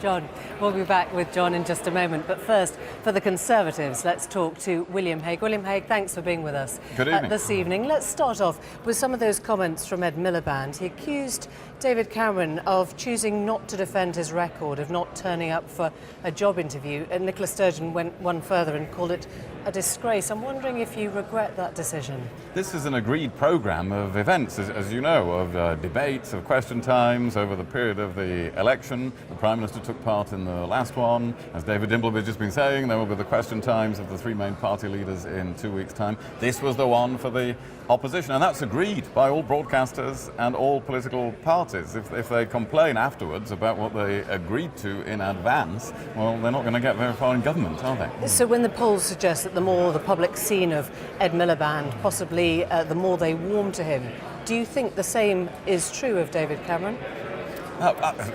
John, we'll be back with John in just a moment. But first, for the Conservatives, let's talk to William Hague. William Hague, thanks for being with us this evening. Let's start off with some of those comments from Ed Miliband. He accused David Cameron of choosing not to defend his record, of not turning up for a job interview. And Nicola Sturgeon went one further and called it a disgrace. I'm wondering if you regret that decision. This is an agreed programme of events, as you know, of debates, of question times over the period of the election. The Prime Minister took part in the last one. As David Dimbleby has just been saying, there will be the question times of the three main party leaders in 2 weeks' time. This was the one for the opposition, and that's agreed by all broadcasters and all political parties. If they complain afterwards about what they agreed to in advance, well, they're not going to get very far in government, are they? So when the polls suggest that the more the public seen of Ed Miliband, possibly the more they warm to him, do you think the same is true of David Cameron?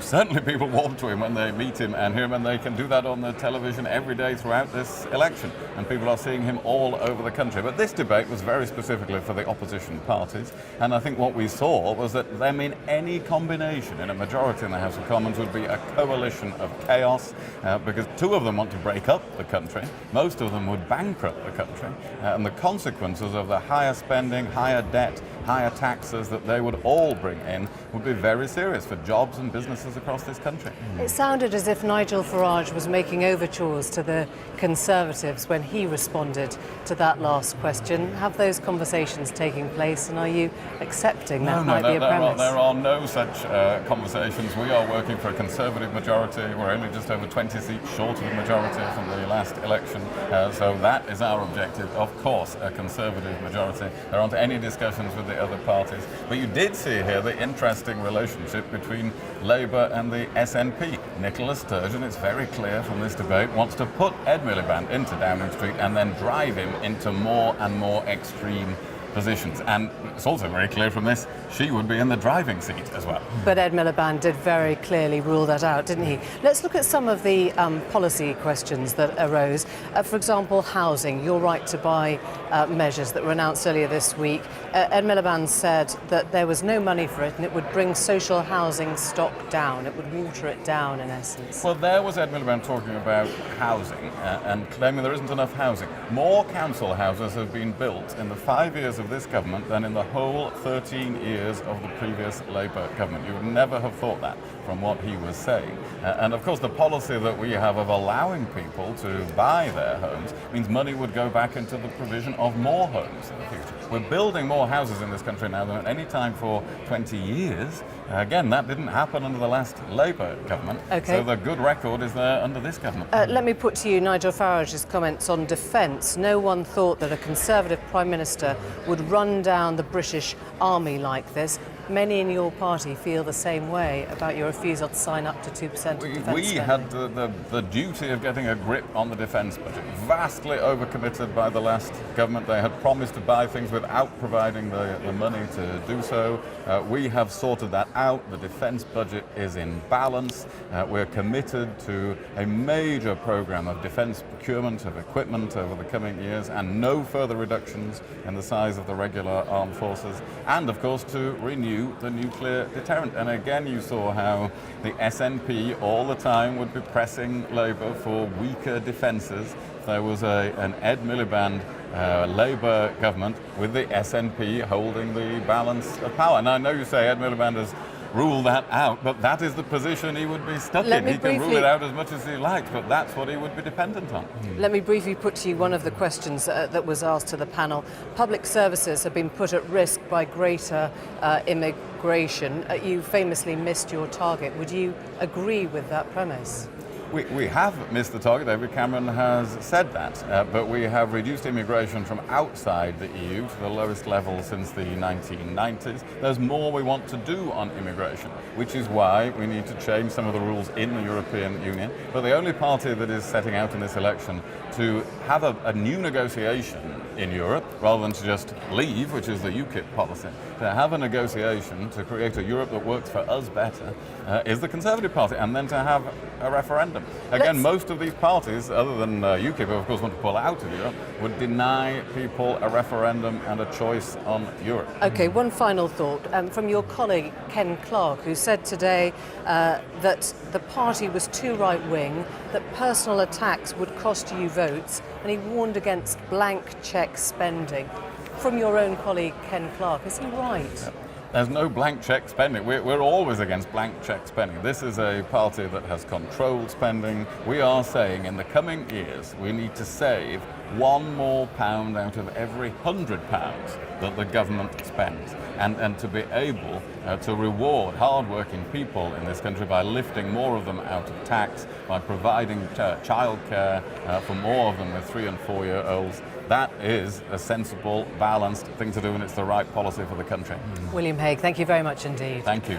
Certainly people warm to him when they meet him and hear him, and they can do that on the television every day throughout this election, and people are seeing him all over the country. But this debate was very specifically for the opposition parties, and I think what we saw was that them in any combination in a majority in the House of Commons would be a coalition of chaos, because two of them want to break up the country, most of them would bankrupt the country, and the consequences of the higher spending, higher debt, higher taxes that they would all bring in would be very serious for jobs and businesses across this country. It sounded as if Nigel Farage was making overtures to the Conservatives when he responded to that last question. Have those conversations taking place, and are you accepting that might be a premise? There are no such conversations. We are working for a Conservative majority. We're only just over 20 seats short of the majority from the last election, so that is our objective. Of course, a Conservative majority. There aren't any discussions with the other parties, but you did see here the interesting relationship between Labour and the SNP. Nicola Sturgeon, it's very clear from this debate, wants to put Ed Miliband into Downing Street and then drive him into more and more extreme positions. And it's also very clear from this, she would be in the driving seat as well. But Ed Miliband did very clearly rule that out, didn't he? Let's look at some of the policy questions that arose. For example, housing, your right to buy measures that were announced earlier this week. Ed Miliband said that there was no money for it and it would bring social housing stock down. It would water it down, in essence. Well, there was Ed Miliband talking about housing and claiming there isn't enough housing. More council houses have been built in the 5 years of this government than in the whole 13 years of the previous Labour government. You would never have thought that from what he was saying. And of course the policy that we have of allowing people to buy their homes means money would go back into the provision of more homes in the future. We're building more houses in this country now than at any time for 20 years. Again, that didn't happen under the last Labour government. Okay. So the good record is there under this government. Let me put to you Nigel Farage's comments on defence. No one thought that a Conservative Prime Minister would run down the British Army like this. Many in your party feel the same way about your refusal to sign up to 2% of defence We spending. had the duty of getting a grip on the defence budget. Vastly overcommitted by the last government. They had promised to buy things without providing the money to do so. We have sorted that out. The defence budget is in balance. We're committed to a major programme of defence procurement of equipment over the coming years, and no further reductions in the size of the regular armed forces, and of course to renew the nuclear deterrent. And again you saw how the SNP all the time would be pressing Labour for weaker defences. There was an Ed Miliband Labour government with the SNP holding the balance of power. And I know you say Ed Miliband has ruled that out, but that is the position he would be stuck in. He can rule it out as much as he likes, but that's what he would be dependent on. Let me briefly put to you one of the questions that was asked to the panel. Public services have been put at risk by greater immigration. You famously missed your target. Would you agree with that premise? We have missed the target. David Cameron has said that, but we have reduced immigration from outside the EU to the lowest level since the 1990s. There's more we want to do on immigration, which is why we need to change some of the rules in the European Union. But the only party that is setting out in this election to have a new negotiation in Europe, rather than to just leave, which is the UKIP policy, to have a negotiation to create a Europe that works for us better, is the Conservative Party, and then to have a referendum. Again, most of these parties, other than UKIP, who of course want to pull out of Europe, would deny people a referendum and a choice on Europe. Okay, one final thought from your colleague Ken Clarke, who said today that the party was too right-wing, that personal attacks would cost you votes, and he warned against blank cheque spending. From your own colleague Ken Clarke, is he right? Yeah. There's no blank cheque spending. We're always against blank cheque spending. This is a party that has controlled spending. We are saying in the coming years we need to save £1 more out of every £100 that the government spends, and to be able to reward hard-working people in this country by lifting more of them out of tax, by providing childcare for more of them with 3- and 4-year-olds. That is a sensible, balanced thing to do, and it's the right policy for the country. William Hague, thank you very much indeed. Thank you.